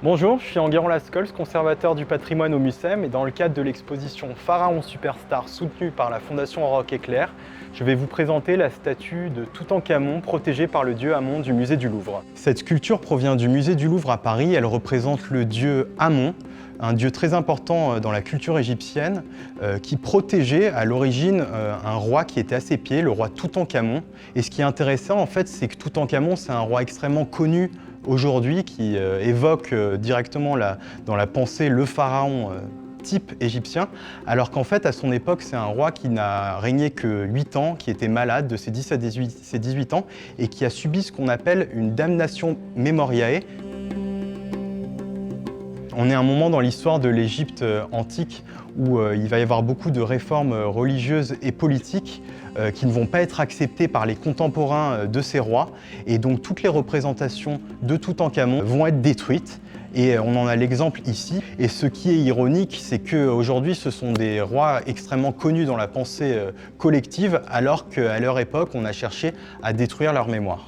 Bonjour, je suis Enguerrand Lascols, conservateur du patrimoine au MUCEM, et dans le cadre de l'exposition Pharaon Superstar soutenue par la Fondation Rock Éclair, je vais vous présenter la statue de Toutankhamon protégée par le dieu Amon du musée du Louvre. Cette sculpture provient du musée du Louvre à Paris, elle représente le dieu Amon, un dieu très important dans la culture égyptienne, qui protégeait à l'origine un roi qui était à ses pieds, le roi Toutankhamon. Et ce qui est intéressant en fait, c'est que Toutankhamon, c'est un roi extrêmement connu aujourd'hui qui évoque directement dans la pensée le pharaon type égyptien, alors qu'en fait à son époque c'est un roi qui n'a régné que 8 ans, qui était malade de ses 10 à 18 ans et qui a subi ce qu'on appelle une damnation memoriae. On est à un moment dans l'histoire de l'Égypte antique où il va y avoir beaucoup de réformes religieuses et politiques qui ne vont pas être acceptées par les contemporains de ces rois. Et donc toutes les représentations de Toutankhamon vont être détruites. Et on en a l'exemple ici. Et ce qui est ironique, c'est qu'aujourd'hui, ce sont des rois extrêmement connus dans la pensée collective, alors qu'à leur époque, on a cherché à détruire leur mémoire.